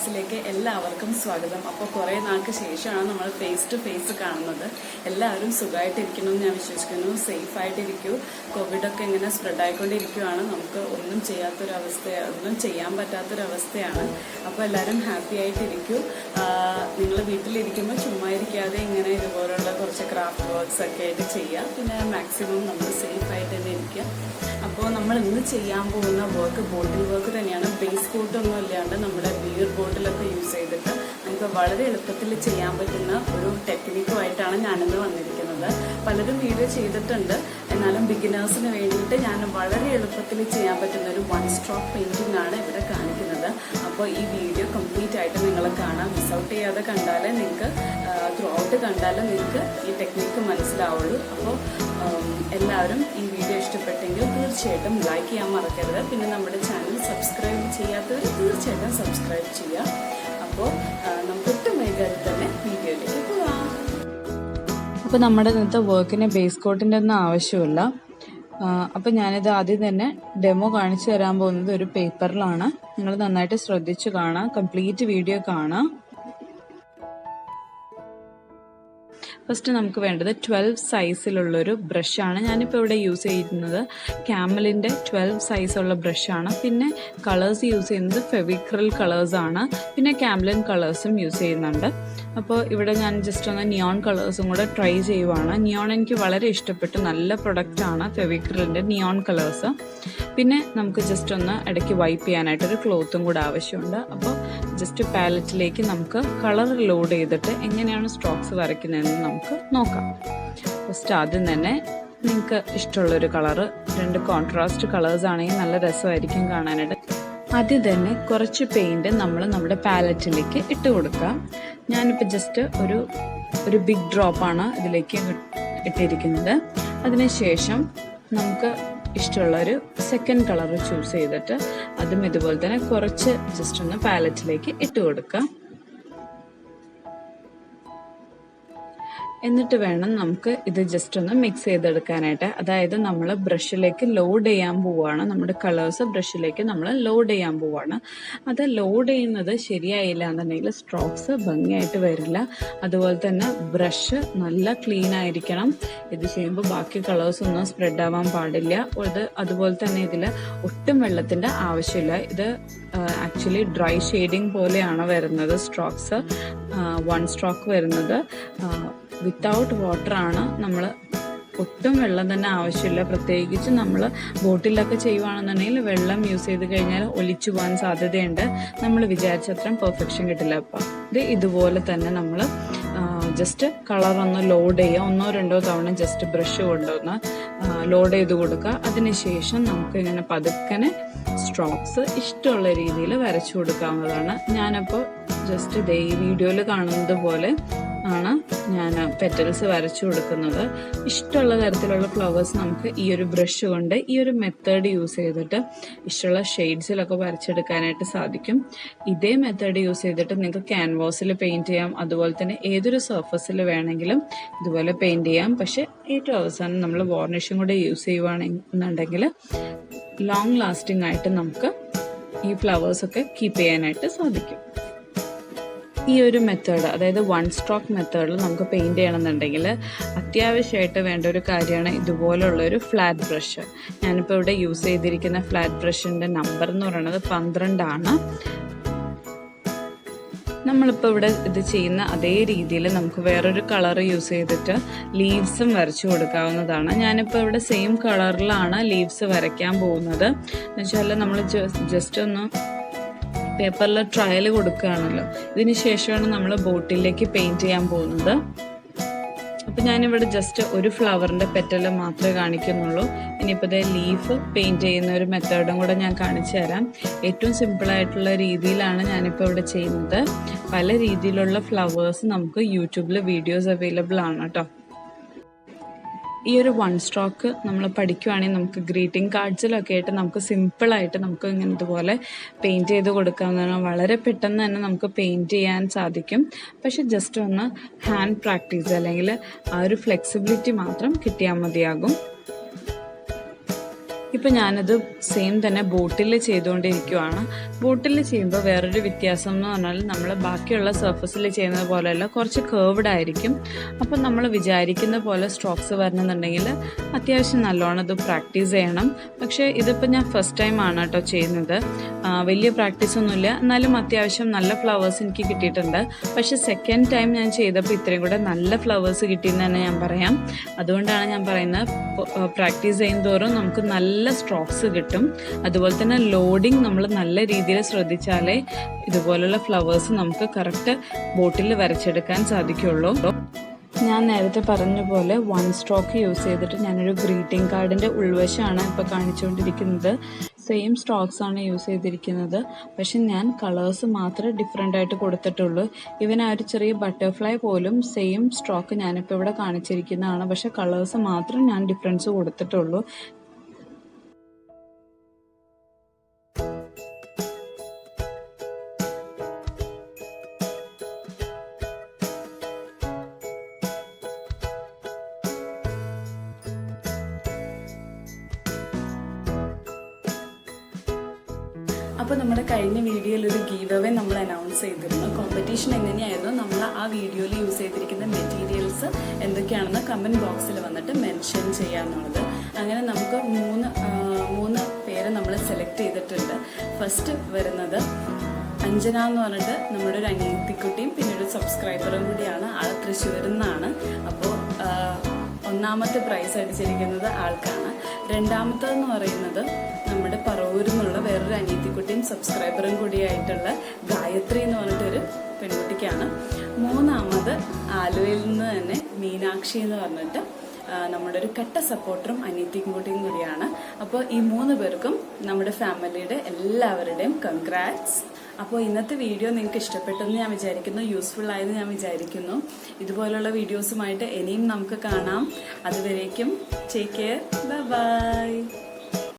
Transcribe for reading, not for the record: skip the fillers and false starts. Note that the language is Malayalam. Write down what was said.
വ്ളോഗ്സിലേക്ക് എല്ലാവർക്കും സ്വാഗതം. അപ്പോൾ കുറേ നാൾക്ക് ശേഷമാണ് നമ്മൾ ഫേസ് ടു ഫേസ് കാണുന്നത്. എല്ലാവരും സുഖമായിട്ടിരിക്കണമെന്ന് ഞാൻ വിശ്വസിക്കുന്നു. സേഫായിട്ടിരിക്കൂ. കോവിഡൊക്കെ ഇങ്ങനെ സ്പ്രെഡായിക്കൊണ്ടിരിക്കുകയാണ്. നമുക്ക് ഒന്നും ഒന്നും ചെയ്യാൻ പറ്റാത്തൊരവസ്ഥയാണ്. അപ്പോൾ എല്ലാവരും ഹാപ്പി ആയിട്ടിരിക്കൂ. നിങ്ങൾ വീട്ടിലിരിക്കുമ്പോൾ ചുമ്മാ ഇരിക്കാതെ ഇങ്ങനെ ഇതുപോലുള്ള കുറച്ച് ക്രാഫ്റ്റ് വർക്ക്സ് ഒക്കെ ആയിട്ട് ചെയ്യുക. പിന്നെ മാക്സിമം നമ്മൾ സേഫായിട്ട് തന്നെ ഇരിക്കുക. അപ്പോൾ നമ്മൾ ഇന്ന് ചെയ്യാൻ പോകുന്ന വർക്ക് ബോട്ടിൽ വർക്ക് തന്നെയാണ്. ബേസ് കോട്ടൊന്നും ഇല്ലാണ്ട് നമ്മുടെ ബിയർ ബോട്ടിലൊക്കെ യൂസ് ചെയ്തിട്ട് നമുക്ക് വളരെ എളുപ്പത്തിൽ ചെയ്യാൻ പറ്റുന്ന ഒരു ടെക്നിക്കുമായിട്ടാണ് ഞാനിന്ന് വന്നിരിക്കുന്നത്. പലരും വീഡിയോ ചെയ്തിട്ടുണ്ട്, എന്നാലും ബിഗിനേഴ്സിന് വേണ്ടിയിട്ട് ഞാൻ വളരെ എളുപ്പത്തിൽ ചെയ്യാൻ പറ്റുന്ന ഒരു 1 സ്ട്രോക്ക് പെയിൻറ്റിംഗ് ആണ് ഇവിടെ കാണിക്കുന്നത്. അപ്പോൾ ഈ വീഡിയോ കംപ്ലീറ്റ് ആയിട്ട് നിങ്ങൾ കാണാം. മിസ് ഔട്ട് ചെയ്യാതെ കണ്ടാലേ നിങ്ങൾക്ക് ത്രൂ ഔട്ട് കണ്ടാലേ നിങ്ങൾക്ക് ഈ ടെക്നിക്ക് മനസ്സിലാവുള്ളൂ. അപ്പോൾ എല്ലാവരും ഈ വീഡിയോ ഇഷ്ടപ്പെട്ടെങ്കിൽ തീർച്ചയായിട്ടും ലൈക്ക് ചെയ്യാൻ മറക്കരുത്. പിന്നെ നമ്മുടെ ചാനൽ സബ്സ്ക്രൈബ് ചെയ്യാത്തവർ തീർച്ചയായിട്ടും സബ്സ്ക്രൈബ് ചെയ്യുക. അപ്പോൾ നമുക്ക് ഒട്ടും വൈകാതെ തന്നെ വീഡിയോയിലേക്ക് പോകാം. അപ്പോൾ നമ്മുടെ ഇന്നത്തെ വർക്കിന് ബേസ് കോട്ടിൻ്റെ ഒന്നും ആവശ്യമില്ല. അപ്പോൾ ഞാനിത് ആദ്യം തന്നെ ഡെമോ കാണിച്ചു തരാൻ പോകുന്നത് ഒരു പേപ്പറിലാണ്. നിങ്ങൾ നന്നായിട്ട് ശ്രദ്ധിച്ച് കാണാം, കംപ്ലീറ്റ് വീഡിയോ കാണാം. ഫസ്റ്റ് നമുക്ക് വേണ്ടത് 12 സൈസിലുള്ളൊരു ബ്രഷാണ്. ഞാനിപ്പോൾ ഇവിടെ യൂസ് ചെയ്യുന്നത് ക്യാമലിൻ്റെ 12 സൈസുള്ള ബ്രഷാണ്. പിന്നെ കളേഴ്സ് യൂസ് ചെയ്യുന്നത് ഫെവിക്രിൽ കളേഴ്സാണ്. പിന്നെ ക്യാമലിൻ കളേഴ്സും യൂസ് ചെയ്യുന്നുണ്ട്. അപ്പോൾ ഇവിടെ ഞാൻ ജസ്റ്റ് ഒന്ന് നിയോൺ കളേഴ്സും കൂടെ ട്രൈ ചെയ്യുവാണ്. നിയോൺ എനിക്ക് വളരെ ഇഷ്ടപ്പെട്ടു, നല്ല പ്രൊഡക്റ്റാണ് ഫെവിക്രിലിൻ്റെ നിയോൺ കളേഴ്സ്. പിന്നെ നമുക്ക് ജസ്റ്റ് ഒന്ന് ഇടയ്ക്ക് വൈപ്പ് ചെയ്യാനായിട്ടൊരു ക്ലോത്തും കൂടെ ആവശ്യമുണ്ട്. അപ്പോൾ ജസ്റ്റ് പാലറ്റിലേക്ക് നമുക്ക് കളർ ലോഡ് ചെയ്തിട്ട് എങ്ങനെയാണ് സ്ട്രോക്സ് വരയ്ക്കുന്നതെന്ന് നമുക്ക് നോക്കാം. ഫസ്റ്റ് ആദ്യം തന്നെ നിങ്ങൾക്ക് ഇഷ്ടമുള്ളൊരു കളറ്, 2 കോൺട്രാസ്റ്റ് കളേഴ്സ് ആണെങ്കിൽ നല്ല രസമായിരിക്കും കാണാനായിട്ട്. ആദ്യം തന്നെ കുറച്ച് പെയിൻറ് നമ്മൾ നമ്മുടെ പാലറ്റിലേക്ക് ഇട്ട് കൊടുക്കാം. ഞാനിപ്പോൾ ജസ്റ്റ് ഒരു ബിഗ് ഡ്രോപ്പാണ് ഇതിലേക്ക് ഇട്ടിരിക്കുന്നത്. അതിനുശേഷം നമുക്ക് ഇഷ്ടമുള്ളൊരു സെക്കൻഡ് കളർ ചൂസ് ചെയ്തിട്ട് അതും ഇതുപോലെ തന്നെ കുറച്ച് ജസ്റ്റ് ഒന്ന് പാലറ്റിലേക്ക് ഇട്ട് കൊടുക്കാം. എന്നിട്ട് വേണം നമുക്ക് ഇത് ജസ്റ്റ് ഒന്ന് മിക്സ് ചെയ്തെടുക്കാനായിട്ട്. അതായത് നമ്മൾ ബ്രഷിലേക്ക് ലോഡ് ചെയ്യാൻ പോവുകയാണ്. നമ്മുടെ കളേഴ്സ് ബ്രഷിലേക്ക് നമ്മൾ ലോഡ് ചെയ്യാൻ പോവുകയാണ്. അത് ലോഡ് ചെയ്യുന്നത് ശരിയായില്ല എന്നുണ്ടെങ്കിൽ സ്ട്രോക്സ് ഭംഗിയായിട്ട് വരില്ല. അതുപോലെ തന്നെ ബ്രഷ് നല്ല ക്ലീൻ ആയിരിക്കണം. ഇത് ചെയ്യുമ്പോൾ ബാക്കി കളേഴ്സ് ഒന്നും സ്പ്രെഡ് ആവാൻ പാടില്ല. അതുപോലെ തന്നെ ഇതിൽ ഒട്ടും വെള്ളത്തിൻ്റെ ആവശ്യമില്ല. ഇത് ആക്ച്വലി ഡ്രൈ ഷെയ്ഡിങ് പോലെയാണ് വരുന്നത്. സ്ട്രോക്സ് 1 സ്ട്രോക്ക് വരുന്നത് വിത്തൗട്ട് വാട്ടറാണ്. നമ്മൾ ഒട്ടും വെള്ളം തന്നെ ആവശ്യമില്ല. പ്രത്യേകിച്ച് നമ്മൾ ബോട്ടിലൊക്കെ ചെയ്യുവാണെന്നുണ്ടെങ്കിൽ വെള്ളം യൂസ് ചെയ്ത് കഴിഞ്ഞാൽ ഒലിച്ചു പോകാൻ സാധ്യതയുണ്ട്. നമ്മൾ വിചാരിച്ചത്രയും പെർഫെക്ഷൻ കിട്ടില്ല. അപ്പം ഇതുപോലെ തന്നെ നമ്മൾ ജസ്റ്റ് കളറൊന്ന് ലോഡ് ചെയ്യുക. 1-2 തവണ ജസ്റ്റ് ബ്രഷ് കൊണ്ടുവന്ന് ലോഡ് ചെയ്ത് കൊടുക്കുക. അതിനുശേഷം നമുക്ക് ഇങ്ങനെ പതുക്കനെ സ്ട്രോക്സ് ഇഷ്ടമുള്ള രീതിയിൽ വരച്ചു കൊടുക്കാവുന്നതാണ്. ഞാനപ്പോൾ ജസ്റ്റ് ഈ വീഡിയോയിൽ കാണുന്നത് പോലെ ആണ് ഞാൻ പെറ്റൽസ് വരച്ചു കൊടുക്കുന്നത്. ഇഷ്ടമുള്ള തരത്തിലുള്ള ഫ്ലവേഴ്സ് നമുക്ക് ഈ ഒരു ബ്രഷ് കൊണ്ട് ഈ ഒരു മെത്തേഡ് യൂസ് ചെയ്തിട്ട് ഇഷ്ടമുള്ള ഷെയ്ഡ്സിലൊക്കെ വരച്ചെടുക്കാനായിട്ട് സാധിക്കും. ഇതേ മെത്തേഡ് യൂസ് ചെയ്തിട്ട് നിങ്ങൾക്ക് ക്യാൻവാസിൽ പെയിൻറ് ചെയ്യാം. അതുപോലെ തന്നെ ഏതൊരു സർഫസിൽ വേണമെങ്കിലും ഇതുപോലെ പെയിൻറ് ചെയ്യാം. പക്ഷെ ഏറ്റവും അവസാനം നമ്മൾ വാർണിഷും കൂടെ യൂസ് ചെയ്യുകയാണെന്നുണ്ടെങ്കിൽ ലോങ് ലാസ്റ്റിംഗ് ആയിട്ട് നമുക്ക് ഈ ഫ്ലവേഴ്സൊക്കെ കീപ്പ് ചെയ്യാനായിട്ട് സാധിക്കും. ഈ ഒരു മെത്തേഡ്, അതായത് 1 സ്ട്രോക്ക് മെത്തേഡിൽ നമുക്ക് പെയിൻറ് ചെയ്യണമെന്നുണ്ടെങ്കിൽ അത്യാവശ്യമായിട്ട് വേണ്ട ഒരു കാര്യമാണ് ഇതുപോലുള്ള ഒരു ഫ്ലാറ്റ് ബ്രഷ്. ഞാനിപ്പോൾ ഇവിടെ യൂസ് ചെയ്തിരിക്കുന്ന ഫ്ലാറ്റ് ബ്രഷിൻ്റെ നമ്പർ എന്ന് പറയുന്നത് 12 ആണ്. നമ്മളിപ്പോൾ ഇവിടെ ഇത് ചെയ്യുന്ന അതേ രീതിയിൽ നമുക്ക് വേറൊരു കളർ യൂസ് ചെയ്തിട്ട് ലീവ്സും വരച്ചു കൊടുക്കാവുന്നതാണ്. ഞാനിപ്പോൾ ഇവിടെ സെയിം കളറിലാണ് ലീവ്സ് വരയ്ക്കാൻ പോകുന്നത്. എന്നുവെച്ചാൽ നമ്മൾ ജസ്റ്റ് ഒന്ന് പേപ്പറിൽ ട്രയൽ കൊടുക്കുകയാണല്ലോ. ഇതിന് ശേഷമാണ് നമ്മൾ ബോട്ടിലേക്ക് പെയിൻറ് ചെയ്യാൻ പോകുന്നത്. അപ്പം ഞാനിവിടെ ജസ്റ്റ് ഒരു ഫ്ലവറിൻ്റെ പെറ്റൽ മാത്രമേ കാണിക്കുന്നുള്ളൂ. ഇനിയിപ്പോൾ ഇതേ ലീഫ് പെയിൻറ് ചെയ്യുന്ന ഒരു മെത്തേഡും കൂടെ ഞാൻ കാണിച്ചു തരാം. ഏറ്റവും സിമ്പിളായിട്ടുള്ള രീതിയിലാണ് ഞാനിപ്പോൾ ഇവിടെ ചെയ്യുന്നത്. പല രീതിയിലുള്ള ഫ്ലവേഴ്സ് നമുക്ക് യൂട്യൂബിൽ വീഡിയോസ് അവൈലബിൾ ആണ് കേട്ടോ. ഈ ഒരു 1 സ്ട്രോക്ക് നമ്മൾ പഠിക്കുവാണെങ്കിൽ നമുക്ക് ഗ്രീറ്റിംഗ് കാർഡ്സിലൊക്കെ ആയിട്ട് നമുക്ക് സിമ്പിളായിട്ട് നമുക്ക് ഇങ്ങനെ ഇതുപോലെ പെയിൻറ് ചെയ്ത് കൊടുക്കാവുന്നതാണ്. വളരെ പെട്ടെന്ന് തന്നെ നമുക്ക് പെയിൻറ് ചെയ്യാൻ സാധിക്കും. പക്ഷെ ജസ്റ്റ് ഒന്ന് ഹാൻഡ് പ്രാക്ടീസ് അല്ലെങ്കിൽ ആ ഒരു ഫ്ലെക്സിബിലിറ്റി മാത്രം കിട്ടിയാൽ മതിയാകും. ഇപ്പം ഞാനത് സെയിം തന്നെ ബോട്ടിൽ ചെയ്തുകൊണ്ടിരിക്കുവാണ്. ബോട്ടിൽ ചെയ്യുമ്പോൾ വേറൊരു വ്യത്യാസം എന്ന് പറഞ്ഞാൽ നമ്മൾ ബാക്കിയുള്ള സർഫസിൽ ചെയ്യുന്നത് പോലെയല്ല, കുറച്ച് കേർവ്ഡ് ആയിരിക്കും. അപ്പം നമ്മൾ വിചാരിക്കുന്ന പോലെ സ്ട്രോക്സ് വരണമെന്നുണ്ടെങ്കിൽ അത്യാവശ്യം നല്ലോണം ഇത് പ്രാക്ടീസ് ചെയ്യണം. പക്ഷേ ഇതിപ്പോൾ ഞാൻ ഫസ്റ്റ് ടൈം ആണ് കേട്ടോ ചെയ്യുന്നത്. വലിയ പ്രാക്ടീസ് ഒന്നുമില്ല, എന്നാലും അത്യാവശ്യം നല്ല ഫ്ലവേഴ്സ് എനിക്ക് കിട്ടിയിട്ടുണ്ട്. പക്ഷേ സെക്കൻഡ് ടൈം ഞാൻ ചെയ്തപ്പോൾ ഇത്രയും കൂടെ നല്ല ഫ്ലവേഴ്സ് കിട്ടിയെന്ന് തന്നെ ഞാൻ പറയാം. അതുകൊണ്ടാണ് ഞാൻ പറയുന്നത്, പ്രാക്ടീസ് ചെയ്യുന്നതോറും നമുക്ക് നല്ല സ്ട്രോക്സ് കിട്ടും. അതുപോലെ തന്നെ ലോഡിങ് നമ്മൾ നല്ല രീതിയിൽ ശ്രദ്ധിച്ചാലേ ഇതുപോലുള്ള ഫ്ലവേഴ്സ് നമുക്ക് കറക്റ്റ് ബോട്ടിൽ വരച്ചെടുക്കാൻ സാധിക്കുള്ളൂ. ഞാൻ നേരത്തെ പറഞ്ഞ പോലെ 1 സ്ട്രോക്ക് യൂസ് ചെയ്തിട്ട് ഞാനൊരു ഗ്രീറ്റിംഗ് കാർഡിൻ്റെ ഉൾവശമാണ് ഇപ്പോൾ കാണിച്ചുകൊണ്ടിരിക്കുന്നത്. സെയിം സ്ട്രോക്സ് ആണ് യൂസ് ചെയ്തിരിക്കുന്നത്, പക്ഷെ ഞാൻ കളേഴ്സ് മാത്രമേ ഡിഫറെൻ്റ് ആയിട്ട് കൊടുത്തിട്ടുള്ളൂ. ഇവൻ ആ ഒരു ചെറിയ ബട്ടർഫ്ലൈ പോലും സെയിം സ്ട്രോക്ക് ഞാനിപ്പോൾ ഇവിടെ കാണിച്ചിരിക്കുന്നതാണ്, പക്ഷെ കളേഴ്സ് മാത്രം ഞാൻ ഡിഫറൻസ് കൊടുത്തിട്ടുള്ളൂ. അപ്പോൾ നമ്മുടെ കഴിഞ്ഞ വീഡിയോയിൽ ഒരു ഗീവ് നമ്മൾ അനൗൺസ് ചെയ്തിരുന്നു. കോമ്പറ്റീഷൻ എങ്ങനെയായിരുന്നു, നമ്മൾ ആ വീഡിയോയിൽ യൂസ് ചെയ്തിരിക്കുന്ന മെറ്റീരിയൽസ് എന്തൊക്കെയാണെന്ന് കമൻറ്റ് ബോക്സിൽ വന്നിട്ട് മെൻഷൻ ചെയ്യാമെന്നുള്ളത്. അങ്ങനെ നമുക്ക് മൂന്ന് പേരെ നമ്മൾ സെലക്ട് ചെയ്തിട്ടുണ്ട്. ഫസ്റ്റ് വരുന്നത് അഞ്ജന എന്ന് പറഞ്ഞിട്ട് നമ്മുടെ ഒരു അനിയത്തിക്കുട്ടിയും പിന്നെ ഒരു സബ്സ്ക്രൈബറും കൂടിയാണ്. ആൾ തൃശ്ശൂരിൽ നിന്നാണ്. അപ്പോൾ ഒന്നാമത്തെ പ്രൈസ് അടിച്ചിരിക്കുന്നത് ആൾക്കാണ്. രണ്ടാമത്തേന്ന് പറയുന്നത് നമ്മുടെ പറവൂരിൽ നിന്നുള്ള വേറൊരു അനിയത്തിക്കുട്ടിയും സബ്സ്ക്രൈബറും കൂടിയായിട്ടുള്ള ഗായത്രി എന്ന് പറഞ്ഞിട്ടൊരു പെൺകുട്ടിക്കാണ്. മൂന്നാമത് ആലുവയിൽ നിന്ന് തന്നെ മീനാക്ഷി എന്ന് പറഞ്ഞിട്ട് നമ്മുടെ ഒരു കട്ട സപ്പോർട്ടറും അനിയത്തിക്കുട്ടിയും കൂടിയാണ്. അപ്പോൾ ഈ 3 പേർക്കും നമ്മുടെ ഫാമിലിയുടെ എല്ലാവരുടെയും കൺഗ്രാറ്റ്സ്. അപ്പോൾ ഇന്നത്തെ വീഡിയോ നിങ്ങൾക്ക് ഇഷ്ടപ്പെട്ടെന്ന് ഞാൻ വിചാരിക്കുന്നു, യൂസ്ഫുൾ ആയെന്ന് ഞാൻ വിചാരിക്കുന്നു. ഇതുപോലുള്ള വീഡിയോസുമായിട്ട് ഇനിയും നമുക്ക് കാണാം. അതുവരേക്കും ടേക്ക് കെയർ, ബൈ ബൈ.